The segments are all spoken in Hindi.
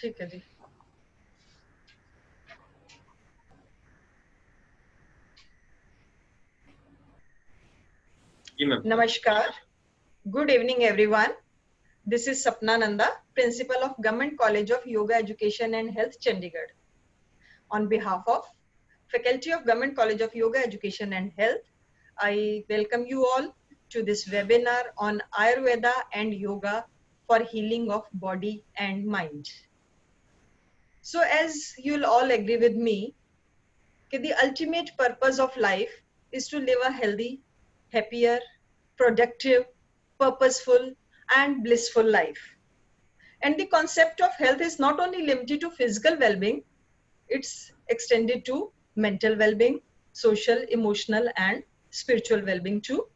ठीक है जी। जी ma'am. Namaskar. Good evening, everyone. This is Sapna Nanda, Principal of Government College of Yoga Education and Health, Chandigarh. On behalf of Faculty of Government College of Yoga Education and Health, I welcome you all to this webinar on Ayurveda and Yoga for healing of body and mind. So as you'll all agree with me, the ultimate purpose of life is to live a healthy, happier, productive, purposeful, and blissful life. And the concept of health is not only limited to physical well-being, it's extended to mental well-being, social, emotional, and spiritual well-being too.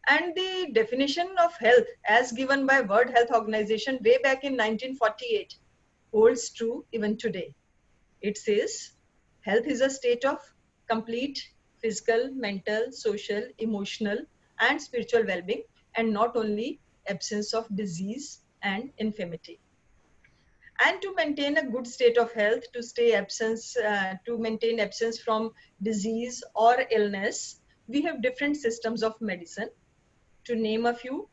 And the definition of health as given by World Health Organization way back in 1948 holds true even today. It says health is a state of complete physical, mental, social, emotional, and spiritual well-being, and not only absence of disease and infirmity. And to maintain a good state of health, to maintain absence from disease or illness, we have different systems of medicine. To name a few: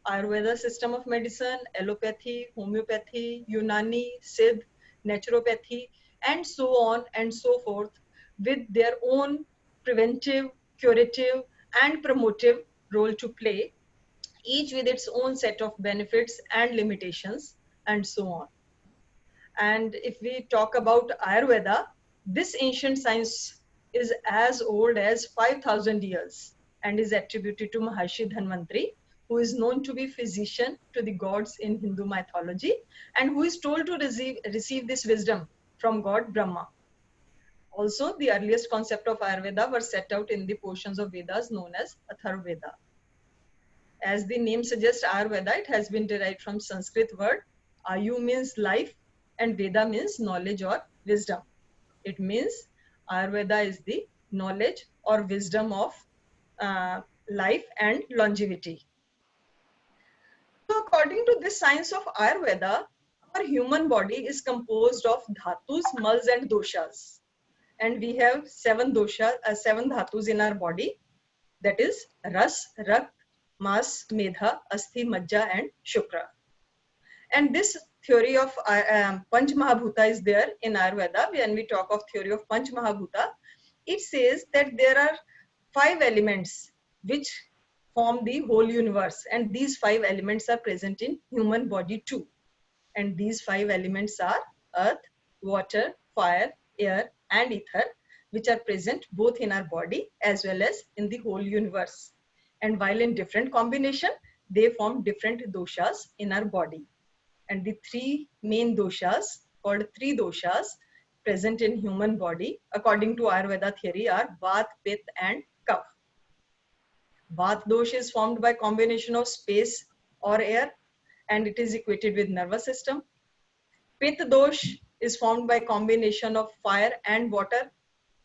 Ayurveda system of medicine, allopathy, homeopathy, Unani, Siddh, naturopathy, and so on and so forth, with their own preventive, curative, and promotive role to play, each with its own set of benefits and limitations, and so on. And if we talk about Ayurveda, this ancient science is as old as 5,000 years and is attributed to Maharshi Dhanvantari, who is known to be physician to the gods in Hindu mythology and who is told to receive this wisdom from God Brahma. Also, the earliest concept of Ayurveda were set out in the portions of Vedas known as Atharvaveda. As the name suggests, Ayurveda, it has been derived from Sanskrit word. Ayu means life and Veda means knowledge or wisdom. It means Ayurveda is the knowledge or wisdom of life and longevity. So according to this science of Ayurveda, our human body is composed of dhatus, mals and doshas. And we have seven dhatus in our body. That is Ras, Rakt, Mas, Medha, Asthi, Majja and Shukra. And this theory of Panch Mahabhuta is there in Ayurveda. When we talk of theory of Panch Mahabhuta, it says that there are 5 elements which form the whole universe, and these 5 elements are present in human body too. And these 5 elements are earth, water, fire, air and ether, which are present both in our body as well as in the whole universe. And while in different combination, they form different doshas in our body. And the 3 main doshas, called 3 doshas, present in human body according to Ayurveda theory are Vata, Pitta and Kapha. Vata dosha is formed by combination of space or air, and it is equated with nervous system. Pitta dosh is formed by combination of fire and water.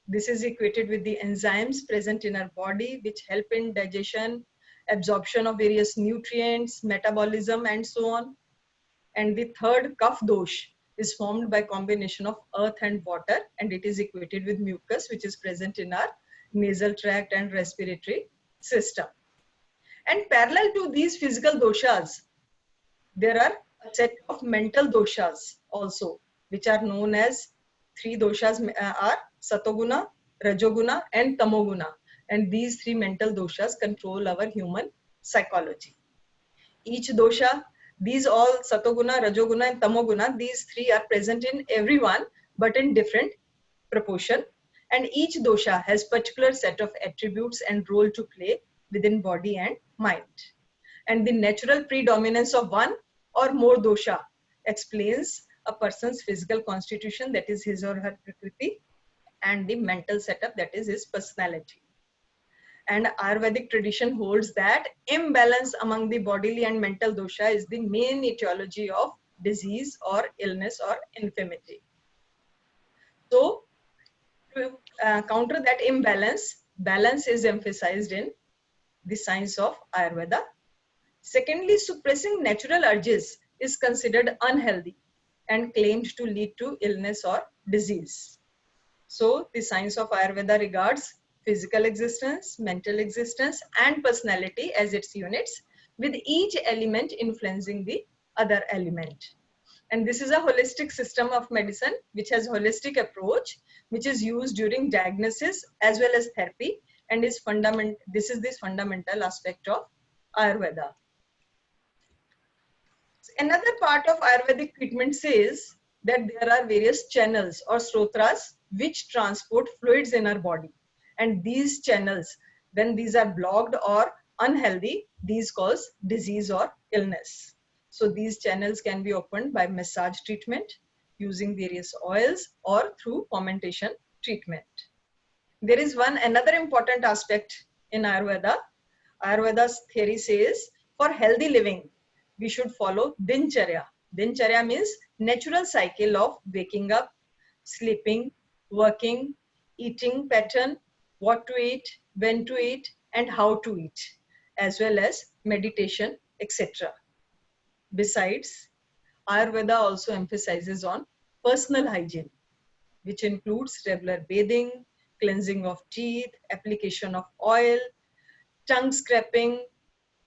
This is equated with the enzymes present in our body which help in digestion, absorption of various nutrients, metabolism and so on. And the third, Kapha dosh, is formed by combination of earth and water, and it is equated with mucus which is present in our nasal tract and respiratory system. And parallel to these physical doshas, there are a set of mental doshas also, which are known as 3 doshas are Satoguna, Rajoguna and Tamoguna. And these 3 mental doshas control our human psychology. Each dosha, these all Satoguna, Rajoguna and Tamoguna, these 3 are present in everyone but in different proportion. And each dosha has particular set of attributes and role to play within body and mind. And the natural predominance of one or more dosha explains a person's physical constitution, that is his or her prakriti, and the mental setup, that is his personality. And Ayurvedic tradition holds that imbalance among the bodily and mental dosha is the main etiology of disease or illness or infirmity. So to counter that imbalance, balance is emphasized in the science of Ayurveda. Secondly, suppressing natural urges is considered unhealthy. and claimed to lead to illness or disease. So the science of Ayurveda regards physical existence, mental existence, and personality as its units, with each element influencing the other element. And this is a holistic system of medicine which has holistic approach, which is used during diagnosis as well as therapy, and is this is the fundamental aspect of Ayurveda. Another part of Ayurvedic treatment says that there are various channels or srotras which transport fluids in our body. And these channels, when these are blocked or unhealthy, these cause disease or illness. So these channels can be opened by massage treatment, using various oils, or through fomentation treatment. There is another important aspect in Ayurveda. Ayurveda's theory says for healthy living, we should follow Dincharya. Dincharya means natural cycle of waking up, sleeping, working, eating pattern, what to eat, when to eat, and how to eat, as well as meditation, etc. Besides, Ayurveda also emphasizes on personal hygiene, which includes regular bathing, cleansing of teeth, application of oil, tongue scraping,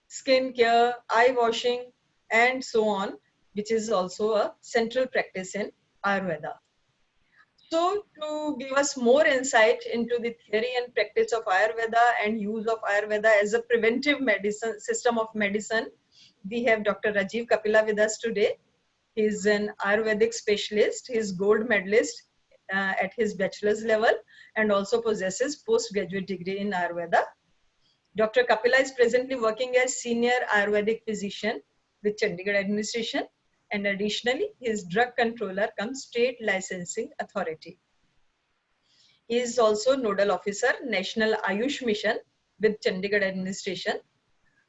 skin care, eye washing, and so on, which is also a central practice in Ayurveda. So, to give us more insight into the theory and practice of Ayurveda and use of Ayurveda as a preventive medicine system of medicine, we have Dr. Rajiv Kapila with us today. He is an Ayurvedic specialist. He is gold medalist at his bachelor's level and also possesses postgraduate degree in Ayurveda. Dr. Kapila is presently working as senior Ayurvedic physician with Chandigarh administration, and additionally, he is drug controller cum state licensing authority. He is also nodal officer, National Ayush Mission with Chandigarh administration.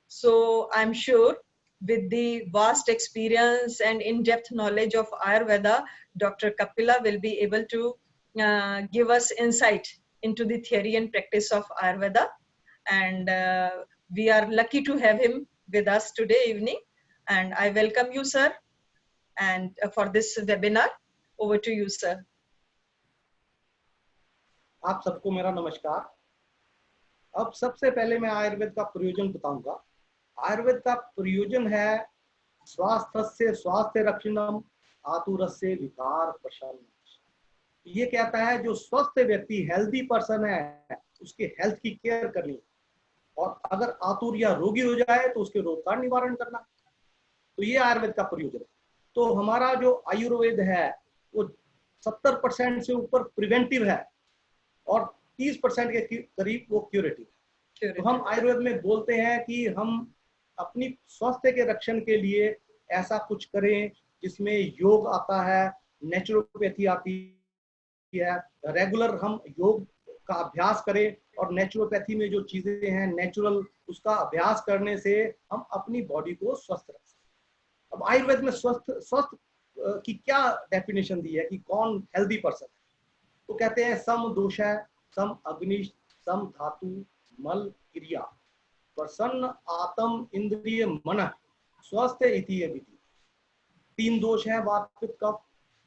So I'm sure with the vast experience and in-depth knowledge of Ayurveda, Dr. Kapila will be able to give us insight into the theory and practice of Ayurveda. And we are lucky to have him with us today evening. And I welcome you, sir, and for this webinar. Over to you, sir. आप सबको मेरा नमस्कार। अब सबसे पहले मैं आयुर्वेद का प्रयोजन बताऊंगा। आयुर्वेद का प्रयोजन है स्वास्थ्य स्वास्थ्य रक्षणम आतुरस्य विकार प्रशमनम। ये कहता है जो स्वस्थ व्यक्ति हेल्दी पर्सन है उसके हेल्थ की केयर करनी, और अगर आतुर या रोगी हो जाए तो उसके रोग का निवारण करना। तो ये आयुर्वेद का प्रयोजन है। तो हमारा जो आयुर्वेद है वो 70% से ऊपर प्रिवेंटिव है और 30% के करीब वो क्यूरेटिव है। तो हम आयुर्वेद में बोलते हैं कि हम अपनी स्वास्थ्य के रक्षण के लिए ऐसा कुछ करें जिसमें योग आता है, नेचुरोपैथी आती है, रेगुलर हम योग का अभ्यास करें और नेचुरोपैथी में जो चीजें हैं नेचुरल, उसका अभ्यास करने से हम अपनी बॉडी को स्वस्थ रख सकते। अब आयुर्वेद में स्वस्थ की क्या डेफिनेशन दी है कि कौन हेल्दी पर्सन है, तो कहते हैं सम दोष है, सम अग्निश, सम धातु मल क्रिया, प्रसन्न आत्म इंद्रिय मन स्वस्थ इति विधि। 3 दोष है वात पित्त कफ।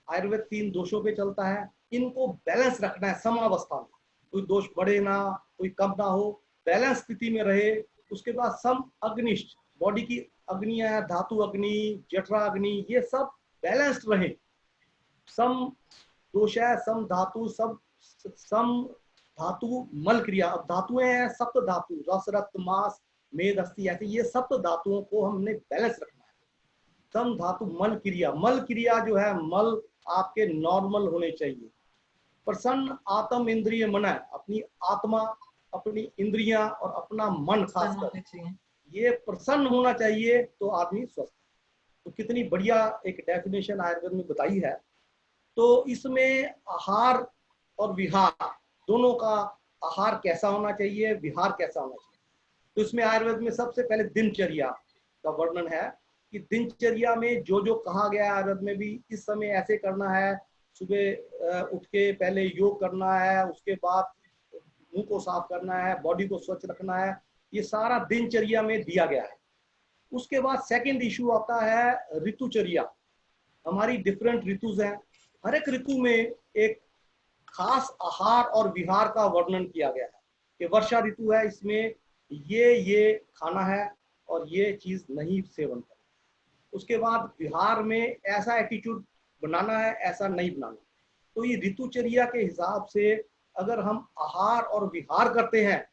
आयुर्वेद 3 दोषों पे चलता है। इनको बैलेंस रखना है समावस्था में, कोई दोष बढ़े ना, कोई कम ना हो, बैलेंस स्थिति में रहे। उसके बाद सम अग्निष्ठ, बॉडी की अग्नियां, धातु अग्नि, जठरा अग्नि, ये सब बैलेंस्ड रहे। सम दोष है, सम धातु, सम धातु मल क्रिया। अब धातुएं हैं सप्त धातु, रस रक्त मांस मेद अस्थि, ऐसे ये सप्त धातुओं को हमने बैलेंस रखना है। सम धातु मल क्रिया, मल क्रिया जो है मल आपके नॉर्मल होने चाहिए। प्रसन्न आत्म इंद्रिय मन, अपनी आत्मा, अपनी इंद्रियां और अपना मन खासकर ये प्रसन्न होना चाहिए तो आदमी स्वस्थ। तो कितनी बढ़िया एक डेफिनेशन आयुर्वेद में बताई है। तो इसमें आहार और विहार दोनों का, आहार कैसा होना चाहिए, विहार कैसा होना चाहिए। तो इसमें आयुर्वेद में सबसे पहले दिनचर्या का वर्णन है कि दिनचर्या में जो जो कहा गया है आयुर्वेद में भी, इस समय ऐसे करना है, सुबह उठ के पहले योग करना है, उसके बाद मुंह को साफ करना है, बॉडी को स्वच्छ रखना है, ये सारा दिनचर्या में दिया गया है। उसके बाद सेकंड इशू आता है ऋतुचर्या। हमारी डिफरेंट ऋतुज हैं, हर एक ऋतु में एक खास आहार और विहार का वर्णन किया गया है कि वर्षा ऋतु है, इसमें ये खाना है और ये चीज नहीं सेवन करना। उसके बाद विहार में ऐसा एटीट्यूड बनाना है, ऐसा नहीं बनाना। तो ये ऋतुचर्या के हिसाब से अगर हम आहार और विहार करते हैं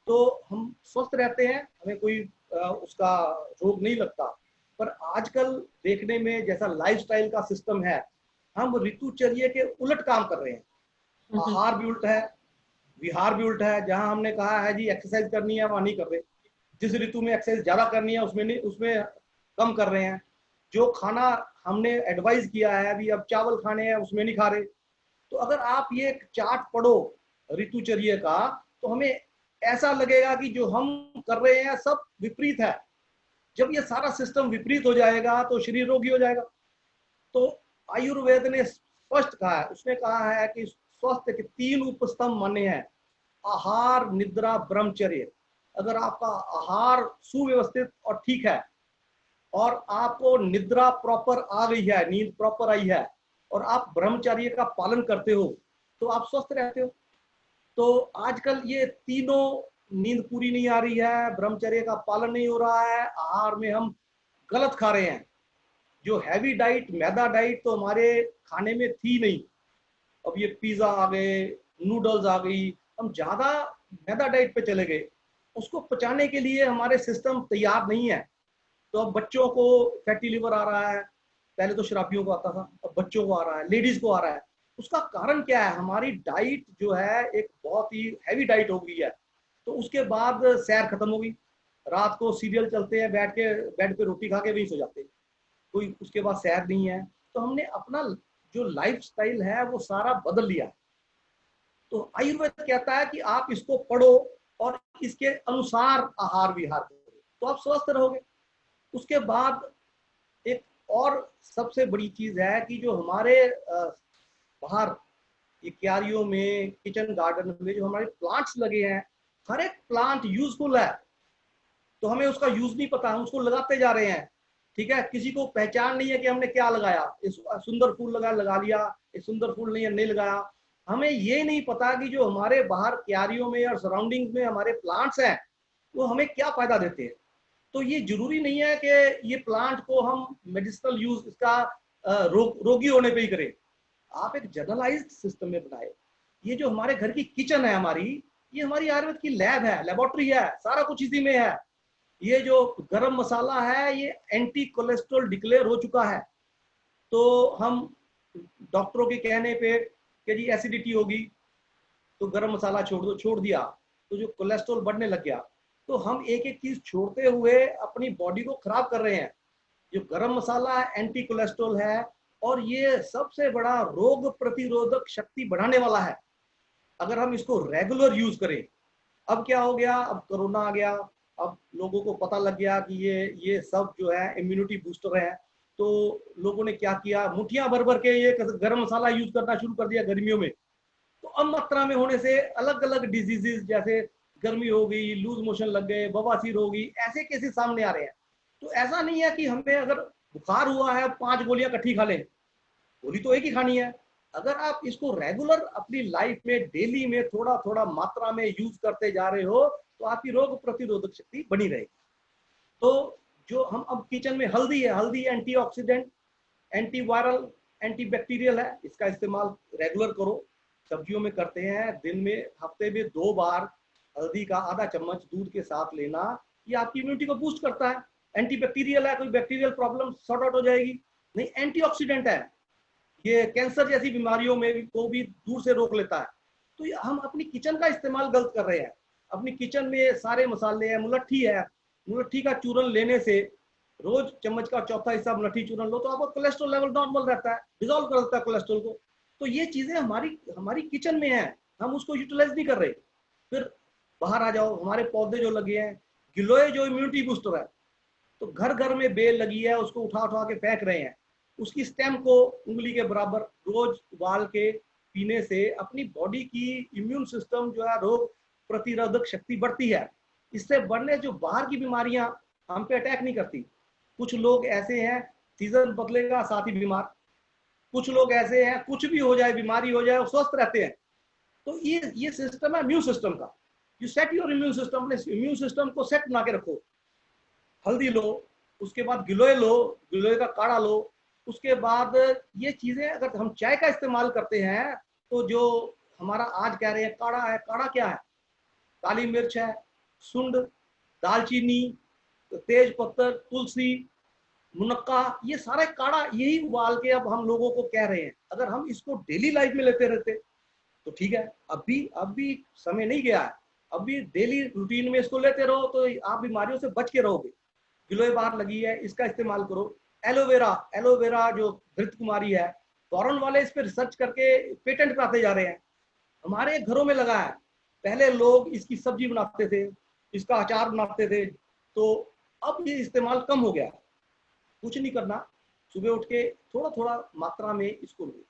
तो हम स्वस्थ रहते हैं, हमें कोई उसका रोग नहीं लगता। पर आजकल देखने में जैसा लाइफस्टाइल का सिस्टम है, हम ऋतुचर्या के उलट काम कर रहे हैं। आहार भी उल्टा है, विहार भी उल्टा है। जहां हमने कहा है जी एक्सरसाइज करनी है, वहां नहीं कर रहे। जिस ऋतु में एक्सरसाइज ज्यादा करनी है उसमें नहीं, उसमें कम कर रहे हैं। जो खाना हमने एडवाइस किया है अभी, अब चावल खाने हैं, उसमें नहीं खा रहे। तो अगर आप ये चार्ट पढ़ो ऋतुचर्या का, तो हमें ऐसा लगेगा कि जो हम कर रहे हैं सब विपरीत है। जब ये सारा सिस्टम विपरीत हो जाएगा तो शरीर रोगी हो जाएगा। तो आयुर्वेद ने स्पष्ट कहा है, उसने कहा है कि स्वास्थ्य के 3 उपस्तंभ माने हैं, आहार, निद्रा, ब्रह्मचर्य। अगर आपका आहार सुव्यवस्थित और ठीक है और आपको निद्रा प्रॉपर आ गई है, नींद प्रॉपर आई है, और आप ब्रह्मचर्य का पालन करते हो, तो आप स्वस्थ रहते हो। तो आजकल ये तीनों, नींद पूरी नहीं आ रही है, ब्रह्मचर्य का पालन नहीं हो रहा है, आहार में हम गलत खा रहे हैं। जो हैवी डाइट, मैदा डाइट तो हमारे खाने में थी नहीं। अब ये पिज्जा आ गए, नूडल्स आ गई, हम ज्यादा मैदा डाइट पे चले गए। उसको पचाने के लिए हमारे सिस्टम तैयार नहीं है। तो अब बच्चों को फैटी लिवर आ रहा है, पहले तो शराबियों को आता था, अब बच्चों को आ रहा है, लेडीज को आ रहा है। उसका कारण क्या है? हमारी डाइट जो है एक बहुत ही हैवी डाइट हो गई है। तो उसके बाद सैर खत्म हो गई, रात को सीरियल चलते हैं, बैठ के बेड पे रोटी खा के वहीं सो जाते हैं, कोई उसके बाद सैर नहीं है। तो हमने अपना जो लाइफ स्टाइल है वो सारा बदल लिया। तो आयुर्वेद कहता है कि आप इसको पढ़ो और इसके अनुसार आहार विहार करो, तो आप स्वस्थ रहोगे। उसके बाद एक और सबसे बड़ी चीज है कि जो हमारे बाहर ये क्यारियों में, किचन गार्डन में जो हमारे प्लांट्स लगे हैं, हर एक प्लांट यूजफुल है, तो हमें उसका यूज नहीं पता, हम उसको लगाते जा रहे हैं। ठीक है, किसी को पहचान नहीं है कि हमने क्या लगाया। इस सुंदर फूल लगा लिया, इस सुंदर फूल नहीं लगाया। हमें ये नहीं पता कि जो हमारे बाहर क्यारियों में और सराउंडिंग में हमारे प्लांट्स हैं वो हमें क्या फायदा देते हैं। तो ये जरूरी नहीं है कि ये प्लांट को हम मेडिसिनल यूज इसका रोगी होने पे ही करें। आप एक जनरलाइज्ड सिस्टम में बनाए। ये जो हमारे घर की किचन है हमारी, ये हमारी आयुर्वेद की लैब है, लेबोरेटरी है, सारा कुछ इसी में है। ये जो गरम मसाला है ये एंटी कोलेस्ट्रॉल डिक्लेयर हो चुका है। तो हम डॉक्टरों के कहने पे कि जी एसिडिटी होगी तो गरम मसाला छोड़ दो, छोड़ दिया तो जो कोलेस्ट्रॉल बढ़ने लग गया। तो हम एक एक चीज छोड़ते हुए अपनी बॉडी को खराब कर रहे हैं। जो गरम मसाला एंटी कोलेस्ट्रॉल है और ये सबसे बड़ा रोग प्रतिरोधक शक्ति बढ़ाने वाला है अगर हम इसको रेगुलर यूज करें। अब क्या हो गया, अब कोरोना आ गया, अब लोगों को पता लग गया कि ये सब जो है इम्यूनिटी बूस्टर है। तो लोगों ने क्या किया, मुठियां भर भर के ये गरम मसाला यूज करना शुरू कर दिया गर्मियों में। तो अब मात्रा में होने से अलग अलग डिजीजेस, जैसे गर्मी हो गई, लूज मोशन लग गए, बवासीर हो गई, ऐसे केसेस सामने आ रहे हैं। तो ऐसा नहीं है कि हमें अगर बुखार हुआ है 5 गोलियां इकट्ठी खा लें, गोली तो एक ही खानी है। अगर आप इसको रेगुलर अपनी लाइफ में डेली में थोड़ा थोड़ा मात्रा में यूज करते जा रहे हो तो आपकी रोग प्रतिरोधक शक्ति बनी रहेगी। तो जो हम अब किचन में हल्दी है, हल्दी एंटीऑक्सीडेंट, एंटीवायरल, एंटीबैक्टीरियल है, इसका इस्तेमाल रेगुलर करो। सब्जियों में करते हैं, दिन में हफ्ते में 2 बार हल्दी का आधा चम्मच दूध के साथ लेना, ये आपकी इम्यूनिटी को बूस्ट करता है। एंटीबैक्टीरियल है, कोई बैक्टीरियल प्रॉब्लम सॉर्ट आउट हो जाएगी। नहीं, एंटीऑक्सीडेंट है, ये कैंसर जैसी बीमारियों में को भी दूर से रोक लेता है। तो ये हम अपनी किचन का इस्तेमाल गलत कर रहे हैं। अपनी किचन में सारे मसाले हैं, मुलट्ठी है, मुलट्ठी का चूरन लेने से रोज चम्मच का चौथा हिस्सा मुलट्ठी चूरन लो तो आपका कोलेस्ट्रॉल लेवल नॉर्मल रहता है, डिजोल्व कर देता है कोलेस्ट्रॉल को। तो ये चीजें हमारी हमारी किचन में है, हम उसको यूटिलाइज नहीं कर रहे। फिर बाहर आ जाओ, हमारे पौधे जो लगे हैं, गिलोय जो इम्यूनिटी बूस्टर है, तो घर घर में बेल लगी है, उसको उठा उठा के फेंक रहे हैं। उसकी स्टेम को उंगली के बराबर रोज उबाल के पीने से अपनी बॉडी की इम्यून सिस्टम जो है, रोग प्रतिरोधक शक्ति बढ़ती है। इससे बढ़ने जो बाहर की बीमारियां हम पे अटैक नहीं करती। कुछ लोग ऐसे हैं, सीजन बदलेगा साथ ही बीमार, कुछ लोग ऐसे हैं कुछ भी हो जाए, बीमारी हो जाए, वो स्वस्थ रहते हैं। तो ये सिस्टम है इम्यून सिस्टम का। You set your immune system, अपने इम्यून सिस्टम को सेट बना के रखो। हल्दी लो, उसके बाद गिलोय लो, गिलोय का काढ़ा लो। उसके बाद ये चीजें अगर हम चाय का इस्तेमाल करते हैं तो जो हमारा आज कह रहे हैं काढ़ा है, काढ़ा क्या है? काली मिर्च है, सुंड, दालचीनी, तेज पत्तर, तुलसी, मुनक्का, ये सारे काढ़ा यही उबाल के अब हम लोगों को कह रहे हैं। अगर हम इसको डेली लाइफ में लेते रहते तो ठीक है। अभी समय नहीं गया है, अभी डेली रूटीन में इसको लेते रहो तो आप बीमारियों से बच के रहोगे। गिलोय बार लगी है, इसका इस्तेमाल करो। एलोवेरा, एलोवेरा जो घृत कुमारी है, फॉरेन वाले इस पर रिसर्च करके पेटेंट कराते जा रहे हैं। हमारे घरों में लगा है। पहले लोग इसकी सब्जी बनाते थे, इसका अचार बनाते थे, तो अब ये इस्तेमाल कम हो गया। कुछ नहीं करना, सुबह उठ के थोड़ा थोड़ा मात्रा में इसको लो।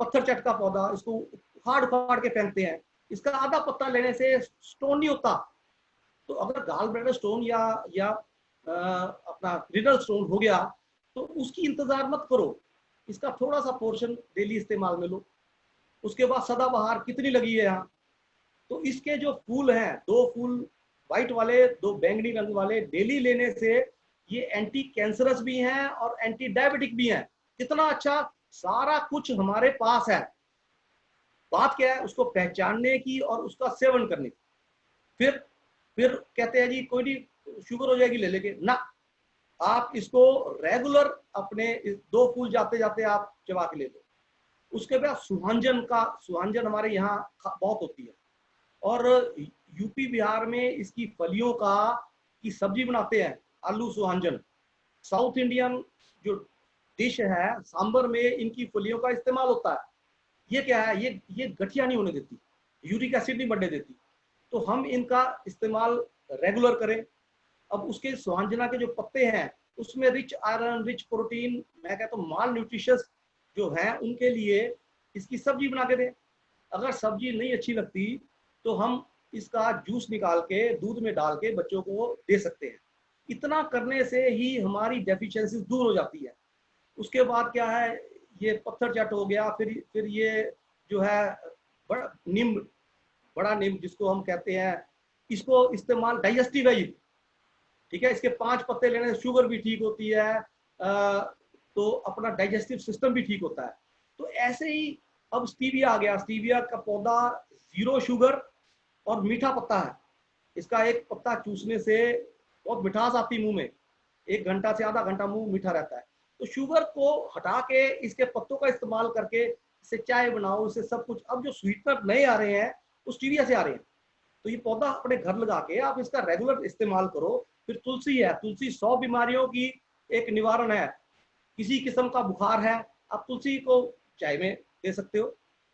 पत्थर चट का पौधा, इसको उखाड़ उखाड़ के फेंकते हैं, इसका आधा पत्ता लेने से स्टोन नहीं होता। तो अगर गाल ब्लैडर स्टोन या अपना रिनल स्टोन हो गया तो उसकी इंतजार मत करो, इसका थोड़ा सा पोर्शन डेली इस्तेमाल में लो। उसके बाद सदाबहार कितनी लगी है यहाँ, तो इसके जो फूल हैं, 2 फूल व्हाइट वाले, 2 बैंगनी रंग वाले, डेली लेने से ये एंटी कैंसरस भी हैं और एंटी डायबिटिक भी हैं। कितना अच्छा, सारा कुछ हमारे पास है। बात क्या है, उसको पहचानने की और उसका सेवन करने की। फिर कहते हैं जी कोई नहीं, शुगर हो जाएगी ले लेके ना, आप इसको रेगुलर अपने 2 फूल जाते जाते आप चबा के ले लो। उसके बाद सुहांजन हमारे यहाँ बहुत होती है, और यूपी बिहार में इसकी फलियों की सब्जी बनाते हैं, आलू सुहांजन। साउथ इंडियन जो डिश है, सांबर में इनकी फलियों का इस्तेमाल होता है। ये क्या है, ये गठिया नहीं होने देती, यूरिक एसिड नहीं बढ़ने देती, तो हम इनका इस्तेमाल रेगुलर करें। अब उसके सुहांजना के जो पत्ते हैं उसमें रिच आयरन, रिच प्रोटीन, मैं कहता हूँ माल न्यूट्रिशियस जो है उनके लिए इसकी सब्जी बना के दें। अगर सब्जी नहीं अच्छी लगती तो हम इसका जूस निकाल के दूध में डाल के बच्चों को दे सकते हैं। इतना करने से ही हमारी डेफिशिएंसी दूर हो जाती है। उसके बाद क्या है, ये पत्थर चट हो गया, फिर ये जो है बड़ा नीम जिसको हम कहते हैं, इसको इस्तेमाल डाइजेस्टिव है ये, ठीक है। इसके 5 पत्ते लेने से शुगर भी ठीक होती है, तो अपना डाइजेस्टिव सिस्टम भी ठीक होता है। तो ऐसे ही अब स्टीविया आ गया। स्टीविया का पौधा 0 शुगर और मीठा पत्ता है। इसका एक पत्ता चूसने से बहुत मिठास आती मुंह में, 1 घंटा से आधा घंटा मुंह मीठा रहता है। तो शुगर को हटा के इसके पत्तों का इस्तेमाल करके इससे चाय बनाओ, इससे सब कुछ। अब जो स्वीटनर नए आ रहे हैं वो स्टीविया से आ रहे हैं, तो ये पौधा अपने घर लगा के आप इसका रेगुलर इस्तेमाल करो। फिर तुलसी है, तुलसी 100 बीमारियों की एक निवारण है। किसी किस्म का बुखार है, आप तुलसी को चाय में दे सकते हो।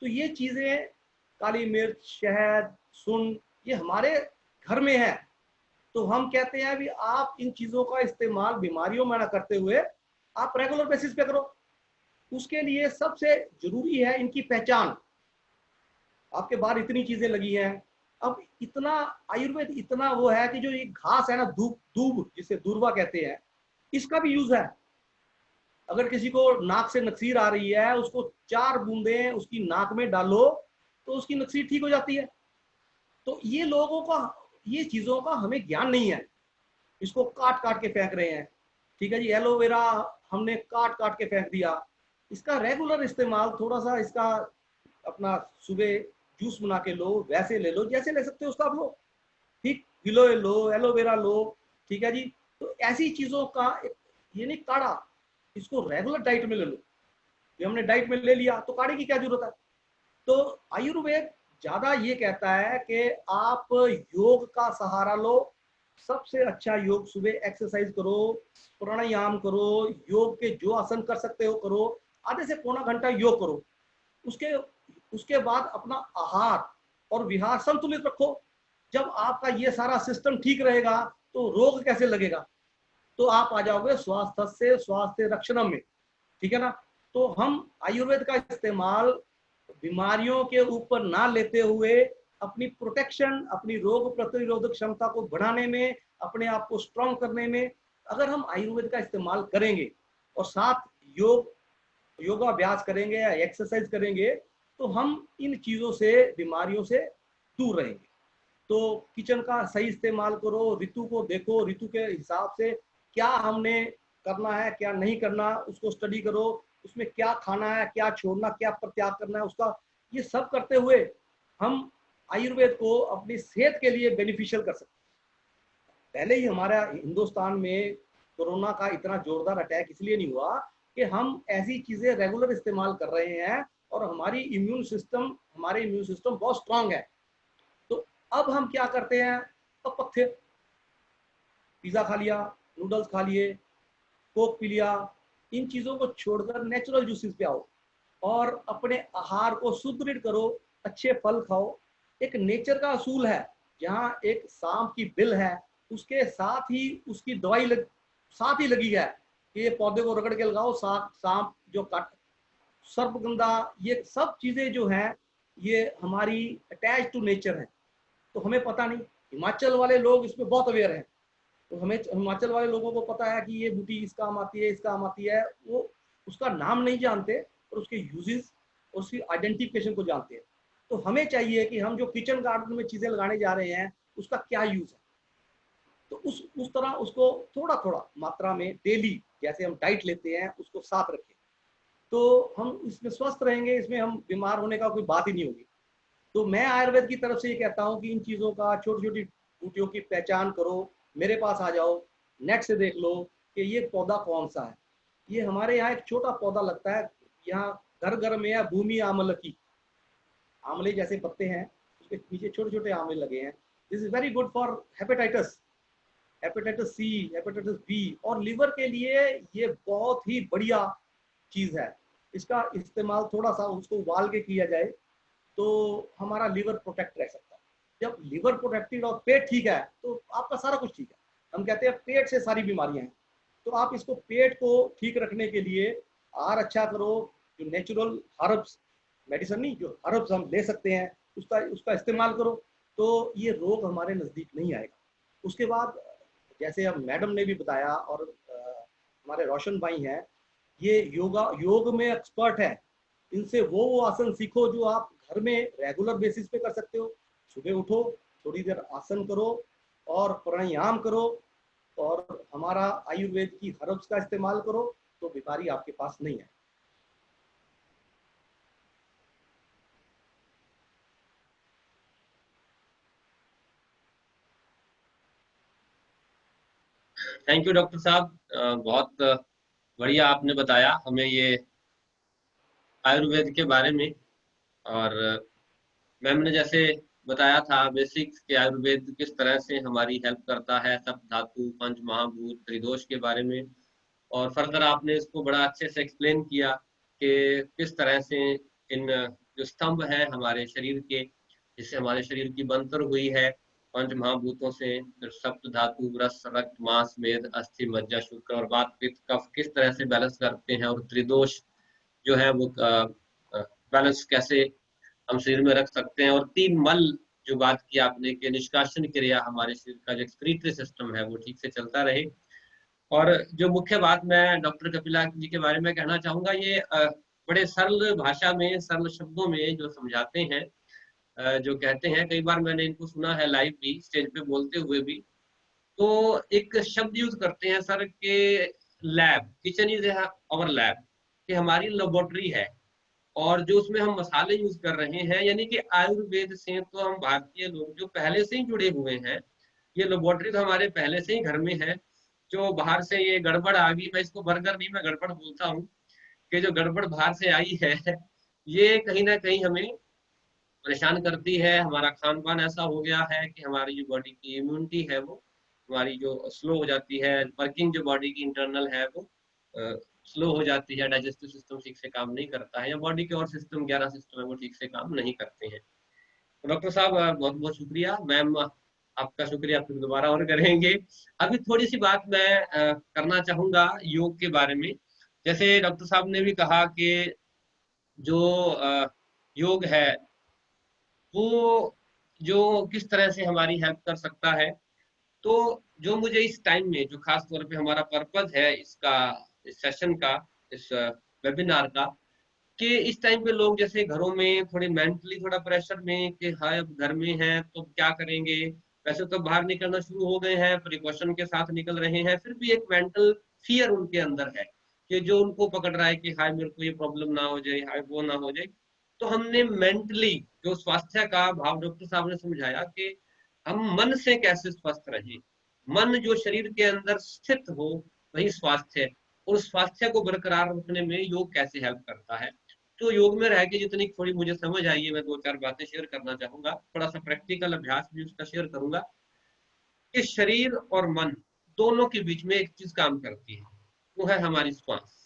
तो ये चीजें, काली मिर्च, शहद, सुन, ये हमारे घर में है। तो हम कहते हैं भी आप इन चीजों का इस्तेमाल बीमारियों में ना करते हुए आप रेगुलर बेसिस पे करो। उसके लिए सबसे जरूरी है इनकी पहचान। आपके बाहर इतनी चीजें लगी हैं, अब इतना आयुर्वेद इतना वो है कि जो ये घास है ना, दूब जिसे दूर्वा कहते हैं, इसका भी यूज है। अगर किसी को नाक से नक्सीर आ रही है, उसको 4 बूंदे उसकी नाक में डालो तो उसकी नक्सीर ठीक हो जाती है। तो ये लोगों का, ये चीजों का हमें ज्ञान नहीं है, इसको काट काट के फेंक रहे हैं। ठीक है जी, एलोवेरा हमने काट काट के फेंक दिया। इसका रेगुलर इस्तेमाल, थोड़ा सा इसका अपना सुबह जूस बना के लो, वैसे ले लो, जैसे ले सकते हो उसका आप लो, ठीक। गिलोय लो, एलोवेरा लो, ठीक है जी। तो ऐसी चीजों का ये नहीं काढ़ा, इसको रेगुलर डाइट में ले लो। ये हमने डाइट में ले लिया तो काढ़े की क्या जरूरत है। तो आयुर्वेद ज्यादा ये कहता है कि आप योग का सहारा लो। सबसे अच्छा योग, सुबह एक्सरसाइज करो, प्राणायाम करो, योग के जो आसन कर सकते हो करो, आधे से पौना घंटा योग करो। उसके बाद अपना आहार और विहार संतुलित रखो। जब आपका ये सारा सिस्टम ठीक रहेगा तो रोग कैसे लगेगा, तो आप आ जाओगे स्वास्थ्य से स्वास्थ्य रक्षणम में, ठीक है ना। तो हम आयुर्वेद का इस्तेमाल बीमारियों के ऊपर ना लेते हुए अपनी प्रोटेक्शन, अपनी रोग प्रतिरोधक क्षमता को बढ़ाने में, अपने आप को स्ट्रॉन्ग करने में, अगर हम आयुर्वेद का इस्तेमाल करेंगे और साथ योग योगाभ्यास करेंगे या एक्सरसाइज करेंगे तो हम इन चीज़ों से, बीमारियों से दूर रहेंगे। तो किचन का सही इस्तेमाल करो, ऋतु को देखो, ऋतु के हिसाब से क्या हमने करना है क्या नहीं करना उसको स्टडी करो, उसमें क्या खाना है क्या छोड़ना, क्या प्रत्याग करना है उसका, ये सब करते हुए हम आयुर्वेद को अपनी सेहत के लिए बेनिफिशियल कर सकते हैं। पहले ही हमारा हिंदुस्तान में कोरोना का इतना जोरदार अटैक इसलिए नहीं हुआ कि हम ऐसी चीजें रेगुलर इस्तेमाल कर रहे हैं और हमारे इम्यून सिस्टम बहुत स्ट्रांग है। तो अब हम क्या करते हैं, अब पथ्य, पिज्जा खा लिया, नूडल्स खा लिए, कोक पी लिया, इन चीजों को छोड़कर नेचुरल जूसेस पे आओ और अपने आहार को सुदृढ़ करो, अच्छे फल खाओ। एक नेचर का असूल है, जहाँ एक सांप की बिल है उसके साथ ही उसकी दवाई साथ ही लगी है कि ये पौधे को रगड़ के लगाओ, सांप जो काट, सर्पगंधा, ये सब चीजें जो हैं ये हमारी अटैच टू नेचर है। तो हमें पता नहीं, हिमाचल वाले लोग इसमें बहुत अवेयर हैं। तो हमें हिमाचल वाले लोगों को पता है कि ये बूटी इस काम आती है, इस काम आती है, वो उसका नाम नहीं जानते और उसके यूजेस, उसकी आइडेंटिफिकेशन को जानते हैं। तो हमें चाहिए कि हम जो किचन गार्डन में चीजें लगाने जा रहे हैं उसका क्या यूज है, तो उस तरह उसको थोड़ा थोड़ा मात्रा में डेली, जैसे हम डाइट लेते हैं उसको साथ रखें, तो हम इसमें स्वस्थ रहेंगे, इसमें हम बीमार होने का कोई बात ही नहीं होगी। तो मैं आयुर्वेद की तरफ से ये कहता हूँ कि इन चीज़ों का, छोटी छोटी बूटियों की पहचान करो, मेरे पास आ जाओ, नेट से देख लो कि ये पौधा कौन सा है। ये हमारे यहाँ एक छोटा पौधा लगता है, यहाँ घर घर में है, भूमि आमल की, आंवले जैसे पत्ते हैं, उसके नीचे छोटे छोटे आंवले लगे हैं। This is very good for hepatitis, hepatitis C, hepatitis B, और लिवर के लिए ये बहुत ही बढ़िया चीज़ है। इसका इस्तेमाल थोड़ा सा उसको उबाल के किया जाए तो हमारा लिवर प्रोटेक्ट रह सकता है। जब लिवर प्रोटेक्टेड और पेट ठीक है तो आपका सारा कुछ ठीक है। हम कहते हैं पेट से सारी बीमारियां हैं। तो आप इसको, पेट को ठीक रखने के लिए आहार अच्छा करो, जो नेचुरल हर्ब्स, मेडिसिन नहीं, जो हर्ब्स हम ले सकते हैं उसका उसका इस्तेमाल करो, तो ये रोग हमारे नज़दीक नहीं आएगा। उसके बाद जैसे अब मैडम ने भी बताया और हमारे रोशन भाई हैं, ये योग में एक्सपर्ट है, इनसे वो आसन सीखो जो आप घर में रेगुलर बेसिस पे कर सकते हो। सुबह उठो, थोड़ी देर आसन करो और प्राणायाम करो और हमारा आयुर्वेद की हर्ब्स का इस्तेमाल करो, तो बीमारी आपके पास नहीं है। थैंक यू डॉक्टर साहब, बहुत बढ़िया आपने बताया हमें ये आयुर्वेद के बारे में। और मैम ने जैसे बताया था बेसिक्स के आयुर्वेद किस तरह से हमारी हेल्प करता है, सप्त धातु, पंच महाभूत, त्रिदोष के बारे में। और फर्दर आपने इसको बड़ा अच्छे से एक्सप्लेन किया कि किस तरह से इन जो स्तंभ है हमारे शरीर के, जिससे हमारे शरीर की बनतर हुई है पंच महाभूतों से, फिर सप्त धातु, रस, रक्त, मांस, मेद, अस्थि, मज्जा, शुक्र और वात, पित्त, कफ किस तरह से बैलेंस करते हैं, और त्रिदोष जो है वो बैलेंस कैसे हम शरीर में रख सकते हैं, और तीन मल जो बात की आपने कि निष्कासन क्रिया हमारे शरीर का जो एक्सक्रीटरी सिस्टम है वो ठीक से चलता रहे। और जो मुख्य बात मैं डॉक्टर कपिला जी के बारे में कहना चाहूंगा, ये बड़े सरल भाषा में, सरल शब्दों में जो समझाते हैं, जो कहते हैं, कई बार मैंने इनको सुना है लाइव भी, स्टेज पे बोलते हुए भी। तो एक शब्द यूज करते हैं सर के lab, kitchen is our lab, कि हमारी लेबोरेटरी है। और जो उसमें हम मसाले यूज कर रहे हैं, यानी कि आयुर्वेद से तो हम भारतीय लोग जो पहले से ही जुड़े हुए हैं, ये लेबोरेटरी तो हमारे पहले से ही घर में है। जो बाहर से ये गड़बड़ आ गई, मैं इसको बर्गर नहीं, मैं गड़बड़ बोलता हूँ, कि जो गड़बड़ बाहर से आई है ये कहीं ना कहीं हमें परेशान करती है। हमारा खान पान ऐसा हो गया है कि हमारी जो बॉडी की इम्यूनिटी है वो हमारी जो स्लो हो जाती है, वर्किंग जो बॉडी की इंटरनल है वो स्लो हो जाती है, डाइजेस्टिव सिस्टम ठीक से काम नहीं करता है, या बॉडी के और सिस्टम 11 सिस्टम है वो ठीक से काम नहीं करते हैं। तो डॉक्टर साहब बहुत बहुत शुक्रिया। मैम आपका शुक्रिया, फिर दोबारा और करेंगे। अभी थोड़ी सी बात मैं करना चाहूंगा योग के बारे में। जैसे डॉक्टर साहब ने भी कहा कि जो योग है वो जो किस तरह से हमारी हेल्प कर सकता है, तो जो मुझे इस टाइम में, जो खास तौर पे हमारा पर्पज है इसका, इस सेशन का, इस वेबिनार का, कि इस टाइम पे लोग जैसे घरों में थोड़े मेंटली थोड़ा प्रेशर में कि हाय अब घर में हैं तो क्या करेंगे, वैसे तो बाहर निकलना शुरू हो गए हैं, प्रिकॉशन के साथ निकल रहे हैं, फिर भी एक मेंटल फियर उनके अंदर है कि जो उनको पकड़ रहा है कि हाय मेरे को ये प्रॉब्लम ना हो जाए, हाय वो ना हो जाए। तो हमने मेंटली जो स्वास्थ्य का भाव डॉक्टर साहब ने समझाया कि हम मन से कैसे स्वस्थ रहें, मन जो शरीर के अंदर स्थित हो वही स्वास्थ्य है, और स्वास्थ्य को बरकरार रखने में योग कैसे हेल्प करता है। तो योग में रह के जितनी थोड़ी मुझे समझ आई है, मैं दो चार बातें शेयर करना चाहूंगा, थोड़ा सा प्रैक्टिकल अभ्यास भी उसका शेयर करूंगा कि शरीर और मन दोनों के बीच में एक चीज काम करती है, वो है हमारी श्वास।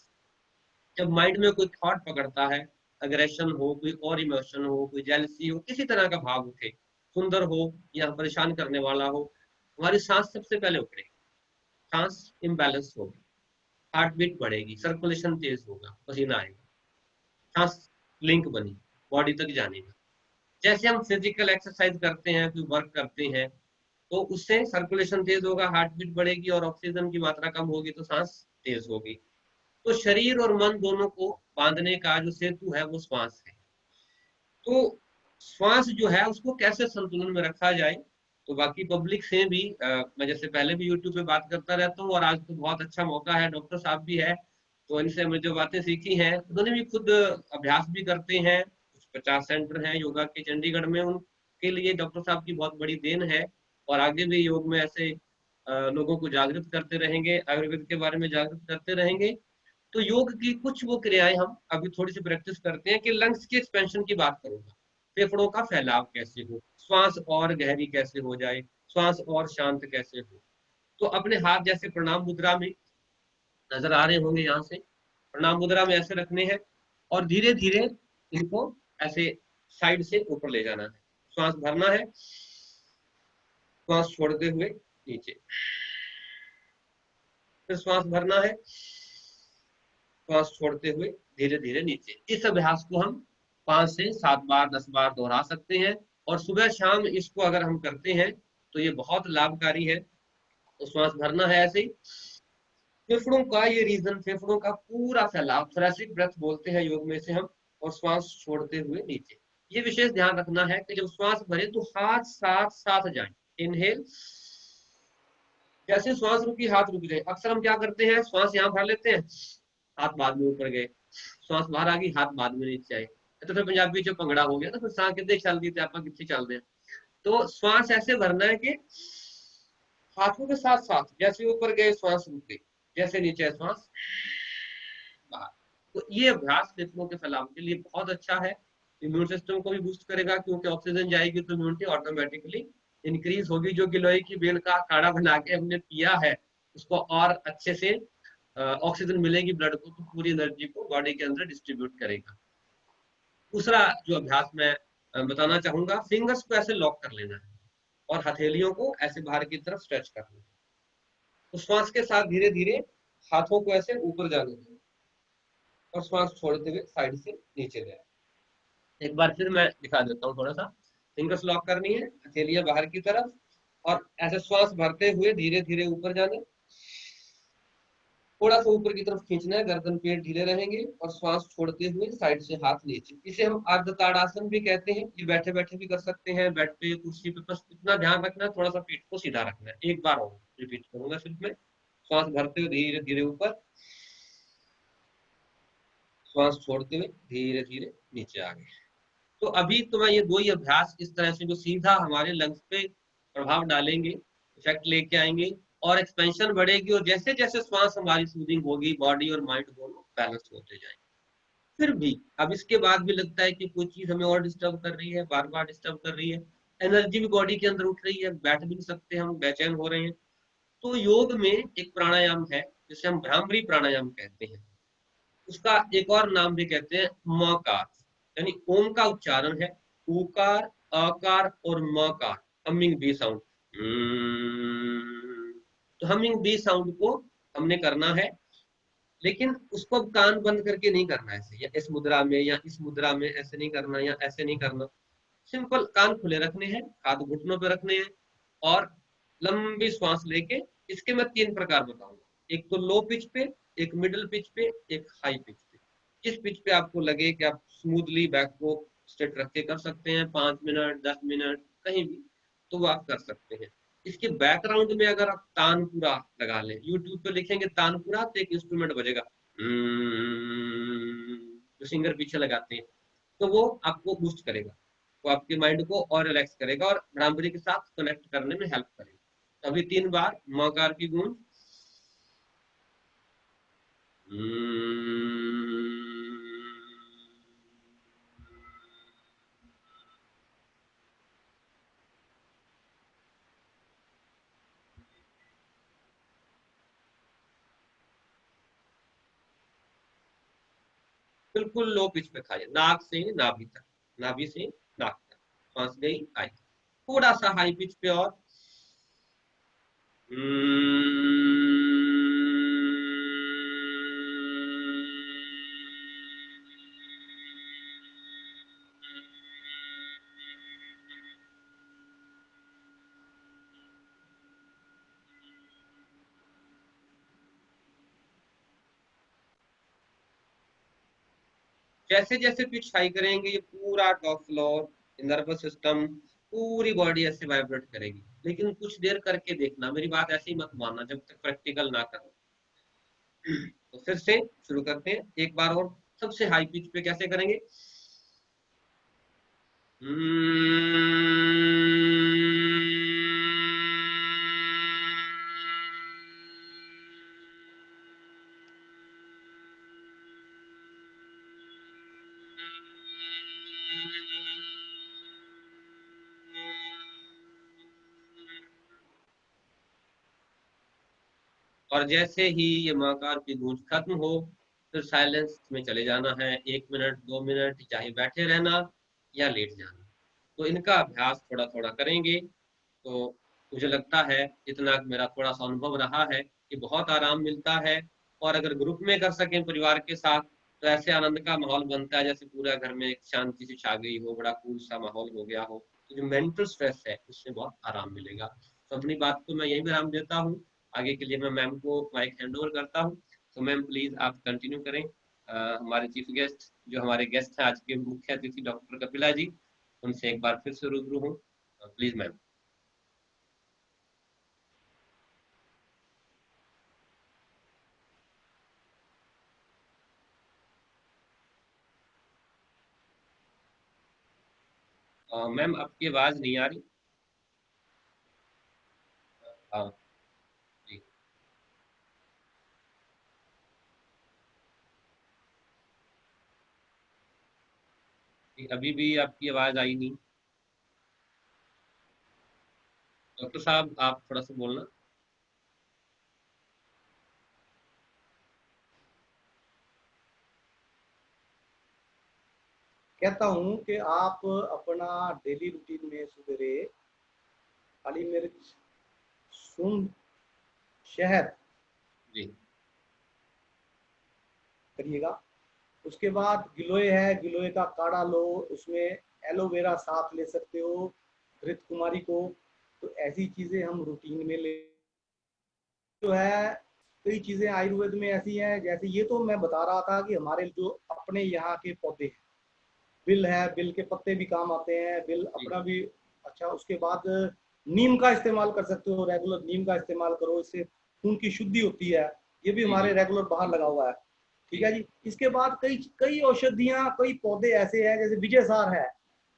जब माइंड में कोई थॉट पकड़ता है, अग्रेशन हो, कोई और इमोशन हो, कोई जेलसी हो, किसी तरह का भाव उठे, सुंदर हो या परेशान करने वाला हो, हमारी सांस सबसे पहले उठेगी, सांस इम्बैलेंस होगी, हार्ट बीट बढ़ेगी, सर्कुलेशन तेज होगा, पसीना आएगा, सांस लिंक बनी बॉडी तक जाने का। जैसे हम फिजिकल एक्सरसाइज करते हैं, कोई वर्क करते हैं, तो उससे सर्कुलेशन तेज होगा, हार्ट बीट बढ़ेगी, और ऑक्सीजन की मात्रा कम होगी तो सांस तेज होगी। तो शरीर और मन दोनों को बांधने का जो सेतु है वो श्वास है। तो श्वास जो है उसको कैसे संतुलन में रखा जाए, तो बाकी पब्लिक से भी मैं जैसे पहले भी यूट्यूब पे बात करता रहता हूँ, और आज तो बहुत अच्छा मौका है, डॉक्टर साहब भी है, तो इनसे हमने जो बातें सीखी हैं, उन्होंने भी खुद अभ्यास भी करते हैं, कुछ 50 सेंटर हैं योगा के चंडीगढ़ में, उनके लिए डॉक्टर साहब की बहुत बड़ी देन है, और आगे भी योग में ऐसे लोगों को जागृत करते रहेंगे, आयुर्वेद के बारे में जागृत करते रहेंगे। तो योग की कुछ वो क्रियाएं हम अभी थोड़ी सी प्रैक्टिस करते हैं, कि लंग्स की एक्सपेंशन की बात करूंगा, फेफड़ों का फैलाव कैसे हो, श्वास और गहरी कैसे हो जाए, श्वास और शांत कैसे हो। तो अपने हाथ जैसे प्रणाम मुद्रा में नजर आ रहे होंगे, यहाँ से प्रणाम मुद्रा में ऐसे रखने हैं, और धीरे धीरे इनको ऐसे साइड से ऊपर ले जाना है, श्वास भरना है, श्वास छोड़ते हुए नीचे, फिर श्वास भरना है, श्वास छोड़ते हुए धीरे धीरे नीचे। इस अभ्यास को हम 5 से 7 बार 10 बार दोहरा सकते हैं, और सुबह शाम इसको अगर हम करते हैं तो ये बहुत लाभकारी है। तो श्वास भरना है ऐसे ही, फेफड़ों का ये रीजन, फेफड़ों का पूरा फैलाव, थोरेसिक ब्रेथ बोलते हैं योग में से हम, और श्वास छोड़ते हुए नीचे। ये विशेष ध्यान रखना है कि जब श्वास भरे तो हाथ साथ साथ जाए, इनहेल, जैसे श्वास रुकी हाथ रुक जाए। अक्सर हम क्या करते हैं, श्वास यहाँ भर लेते हैं, हाथ बाद में ऊपर गए, श्वास बाहर आ गई, हाथ बाद में नीचे आए, तो फिर पंजाबी जो पंगड़ा हो गया ना, फिर सांस कितने चल दी थे आप कितने चलते हैं। तो श्वास ऐसे भरना है कि हाथों के साथ साथ जैसे ऊपर गए श्वास रुक गई, जैसे नीचे श्वास बाहर। तो ये अभ्यास फेफड़ों के फैलाव के लिए बहुत अच्छा है, इम्यून सिस्टम को भी बूस्ट करेगा, क्योंकि ऑक्सीजन जाएगी तो इम्यूनिटी ऑटोमेटिकली इंक्रीज होगी। जो गिलोय की बेल का काढ़ा बना के हमने पिया है, उसको और अच्छे से ऑक्सीजन मिलेगी ब्लड को, तो पूरी एनर्जी को बॉडी के अंदर डिस्ट्रीब्यूट करेगा। दूसरा जो अभ्यास मैं बताना चाहूंगा, फिंगर्स को ऐसे लॉक कर लेना है, और हथेलियों को ऐसे बाहर की तरफ स्ट्रेच करना है। तो श्वास के साथ धीरे धीरे हाथों को ऐसे ऊपर जाने दें, और श्वास छोड़ते हुए साइड से नीचे ले आए। एक बार फिर मैं दिखा देता हूँ, थोड़ा सा फिंगर्स लॉक करनी है, हथेलियां बाहर की तरफ, और ऐसे श्वास भरते हुए धीरे धीरे ऊपर जाने, थोड़ा सा ऊपर की तरफ खींचना है, गर्दन पेट ढीले रहेंगे, और श्वास छोड़ते हुए साइड से हाथ नीचे। इसे हम अर्ध ताड़ासन भी कहते हैं। ये बैठे बैठे भी कर सकते हैं, बेड पे, कुर्सी पे, बस इतना ध्यान रखना है, थोड़ा सा पीठ को सीधा रखना है। एक बार और रिपीट करूंगा सिर्फ मैं, श्वास भरते हुए धीरे धीरे ऊपर, श्वास छोड़ते हुए धीरे धीरे नीचे आ गए। तो अभी तो मैं ये दो ही अभ्यास इस तरह से जो सीधा हमारे लंग्स पे प्रभाव डालेंगे, इफेक्ट लेके आएंगे, और एक्सपेंशन बढ़ेगी, और जैसे जैसे श्वास हमारी सूदिंग होगी, बॉडी और माइंड दोनों बैलेंस होते जाएंगे। फिर भी अब इसके बाद भी लगता है कि कोई चीज हमें और डिस्टर्ब कर रही है, बार बार डिस्टर्ब कर रही है, एनर्जी भी बॉडी के अंदर उठ रही है, बैठ भी नहीं सकते, हम बेचैन हो रहे हैं, तो योग में एक प्राणायाम है जिसे हम भ्रामरी प्राणायाम कहते हैं। उसका एक और नाम भी कहते हैं मकार, यानी ओम का उच्चारण है, उकार, अकार और मकार, हमिंग बी साउंड। तो हमिंग बी साउंड को हमने करना है, लेकिन उसको अब कान बंद करके नहीं करना है, ऐसे या इस मुद्रा में या इस मुद्रा में ऐसे नहीं करना, या ऐसे नहीं करना, सिंपल कान खुले रखने हैं, हाथ घुटनों पे रखने हैं, और लंबी श्वास लेके, इसके मैं 3 प्रकार बताऊंगा, एक तो लो पिच पे, एक मिडिल पिच पे, एक हाई पिच पे। जिस पिच पे आपको लगे कि आप स्मूथली बैक को स्ट्रेट रख के कर सकते हैं, 5 मिनट 10 मिनट कहीं भी, तो वो आप कर सकते हैं। इसके बैकग्राउंड में अगर आप तानपुरा लगा लें, यूट्यूब पे लिखेंगे तानपुरा तो एक इंस्ट्रूमेंट बजेगा, जो सिंगर पीछे लगाते हैं, तो वो आपको बूस्ट करेगा, वो आपके माइंड को और रिलैक्स करेगा और भ्रामरी के साथ कनेक्ट करने में हेल्प करेगा। तो अभी 3 बार मौकार की गूंज, बिल्कुल लो पिच पे खाइए, नाक से नाभि तक, नाभि से नाक तक सांस गई आई। थोड़ा सा हाई पिच पे और जैसे जैसे पिच हाई करेंगे ये पूरा टॉप फ्लोर, नर्वस सिस्टम, पूरी बॉडी ऐसे वाइब्रेट करेगी। लेकिन कुछ देर करके देखना, मेरी बात ऐसे ही मत मानना जब तक प्रैक्टिकल ना करो। तो फिर से शुरू करते हैं एक बार और, सबसे हाई पिच पे कैसे करेंगे। और जैसे ही ये मकार की गूंज खत्म हो, फिर साइलेंस में चले जाना है, 1 मिनट 2 मिनट, चाहे बैठे रहना या लेट जाना। तो इनका अभ्यास थोड़ा थोड़ा करेंगे तो मुझे लगता है, इतना मेरा थोड़ा सा अनुभव रहा है कि बहुत आराम मिलता है। और अगर ग्रुप में कर सकें परिवार के साथ, तो ऐसे आनंद का माहौल बनता है जैसे पूरा घर में एक शांति सी छा गई हो, बड़ा कूल सा माहौल हो गया हो। तो जो मेंटल स्ट्रेस है उससे बहुत आराम मिलेगा। तो अपनी बात को मैं यही विराम देता हूँ। आगे के लिए मैं मैम को माइक हैंड ओवर करता हूँ। तो मैम प्लीज आप कंटिन्यू करें। हमारे चीफ गेस्ट, जो हमारे गेस्ट हैं आज के मुख्य अतिथि डॉक्टर कपिला जी, उनसे एक बार फिर से रूबरू हूँ। Please ma'am. मैम आपकी आवाज नहीं आ रही। हाँ जी। जी, अभी भी आपकी आवाज आई नहीं। डॉक्टर साहब आप थोड़ा सा बोलना। कहता हूँ कि आप अपना डेली रूटीन में सवेरे काली मिर्च, सूंड, शहद जी करिएगा। उसके बाद गिलोय है, गिलोय का काढ़ा लो, उसमें एलोवेरा साथ ले सकते हो, घृत कुमारी को। तो ऐसी चीजें हम रूटीन में ले, जो है कई चीजें आयुर्वेद में ऐसी हैं, जैसे ये तो मैं बता रहा था कि हमारे जो अपने यहाँ के पौधे हैं, बिल है, बिल के पत्ते भी काम आते हैं, बिल जी अपना भी। अच्छा, उसके बाद नीम का इस्तेमाल कर सकते हो, रेगुलर नीम का इस्तेमाल करो, इससे खून की शुद्धि होती है। ये भी जी हमारे जी रेगुलर बाहर लगा हुआ है। ठीक जी है जी। इसके बाद कई कई औषधियां, कई पौधे ऐसे हैं, जैसे विजय सार है,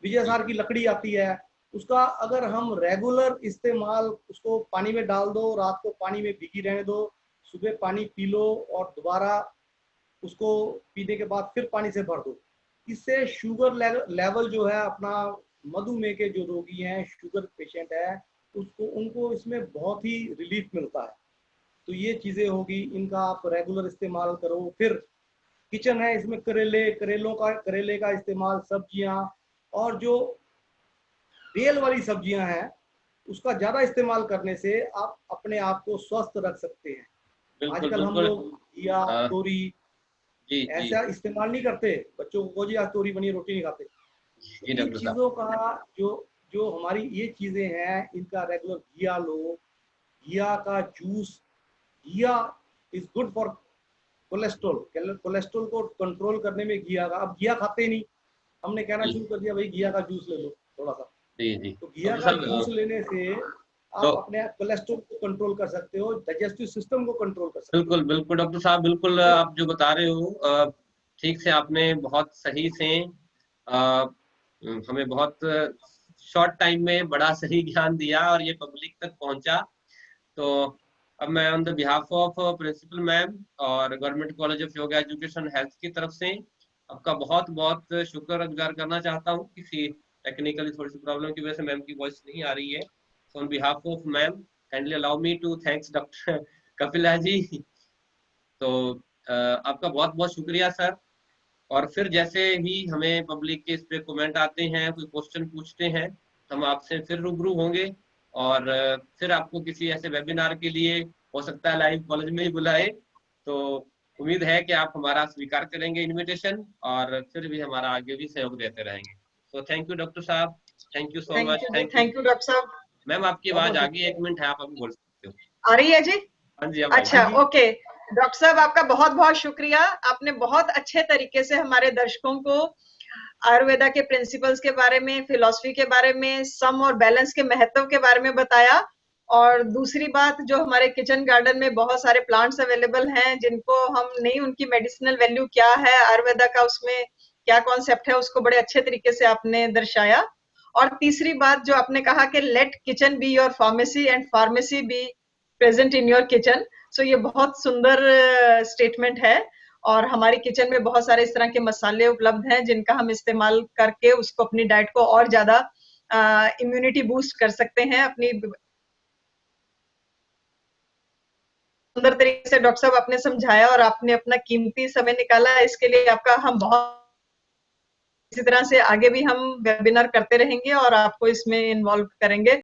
विजय जी सार की लकड़ी आती है। उसका अगर हम रेगुलर इस्तेमाल, उसको पानी में डाल दो, रात को पानी में भिगी रहने दो, सुबह पानी पी लो और दोबारा उसको पीने के बाद फिर पानी से भर दो। इससे शुगर लेवल जो है अपना, मधुमेह के जो रोगी हैं, शुगर पेशेंट है, उसको उनको इसमें बहुत ही रिलीफ मिलता है। तो ये चीजें होगी, इनका आप रेगुलर इस्तेमाल करो। फिर किचन है, इसमें करेले का इस्तेमाल, सब्जियां, और जो बेल वाली सब्जियां हैं उसका ज्यादा इस्तेमाल करने से आप अपने आप को स्वस्थ रख सकते हैं। बिल्कुल आजकल हम बिल्कुल। लोग घिया, हाँ तोरी जी जी ऐसा इस्तेमाल नहीं करते, बच्चों को जी आज तोरी बनी रोटी नहीं खाते। तो जी इन डॉक्टर साहब। चीजों का जो जो हमारी ये चीजें हैं, इनका रेगुलर घिया लो, घिया का जूस, घिया इज गुड फॉर कोलेस्ट्रॉल को कंट्रोल करने में घिया का, अब घिया खाते ही नहीं, हमने कहना जी शुरू कर दिया भाई घिया का जूस ले लो थोड़ा सा। जी जी। तो घिया डॉक्टर का साहब जूस लेने से तो आप अपने कोलेस्ट्रॉल को कंट्रोल कर सकते हो, डाइजेस्टिव सिस्टम को कंट्रोल कर सकते हो। बिल्कुल बिल्कुल डॉक्टर साहब, बिल्कुल आप जो बता रहे हो ठीक से, आपने बहुत सही से हमें बहुत शॉर्ट टाइम में बड़ा सही ज्ञान दिया और ये पब्लिक तक पहुंचा। तो अब मैं on the behalf of principal ma'am और government college of yoga education health की तरफ से आपका बहुत बहुत शुक्रगुजार करना चाहता हूँ। किसी टेक्निकली थोड़ी सी प्रॉब्लम की वजह से मैम की वॉइस नहीं आ रही है। On behalf of ma'am kindly allow me to thanks doctor Kapila ji. तो आपका बहुत बहुत शुक्रिया सर। और फिर जैसे ही हमें पब्लिक के इस पे कमेंट आते हैं, कोई क्वेश्चन पूछते हैं, हम आपसे फिर रूबरू होंगे और फिर आपको किसी ऐसे वेबिनार के लिए हो सकता है लाइव कॉलेज में ही बुलाए। तो उम्मीद है कि आप हमारा स्वीकार करेंगे इनविटेशन और फिर भी हमारा आगे भी सहयोग देते रहेंगे। तो थैंक यू डॉक्टर साहब, thank you so much, thank you. Thank you doctor साहब। मैम आपकी बहुत आवाज बहुत आ गई, 1 शुक्रिया। मिनट है, आप अभी बोल सकते हो। आ रही है जी? हाँ जी, अब आई। अच्छा, हाँ जी। ओके। डॉक्टर साहब आपका बहुत बहुत शुक्रिया, आपने बहुत अच्छे तरीके से हमारे दर्शकों को आयुर्वेदा के प्रिंसिपल्स के बारे में, फिलॉसफी के बारे में, सम और बैलेंस के महत्व के बारे में बताया। और दूसरी बात, जो हमारे किचन गार्डन में बहुत सारे प्लांट्स अवेलेबल हैं जिनको हम नहीं, उनकी मेडिसिनल वैल्यू क्या है, आयुर्वेदा का उसमें क्या कॉन्सेप्ट है, उसको बड़े अच्छे तरीके से आपने दर्शाया। और तीसरी बात जो आपने कहा कि let kitchen be your pharmacy and pharmacy be present in your kitchen, so ये बहुत सुंदर स्टेटमेंट है। और हमारी किचन में बहुत सारे इस तरह के मसाले उपलब्ध हैं जिनका हम इस्तेमाल करके उसको अपनी डाइट को और ज्यादा इम्यूनिटी बूस्ट कर सकते हैं। अपनी सुंदर तरीके से डॉक्टर साहब आपने समझाया और आपने अपना कीमती समय निकाला, इसके लिए आपका हम बहुत, इसी तरह से आगे भी हम वेबिनार करते रहेंगे और आपको इसमें इन्वॉल्व करेंगे।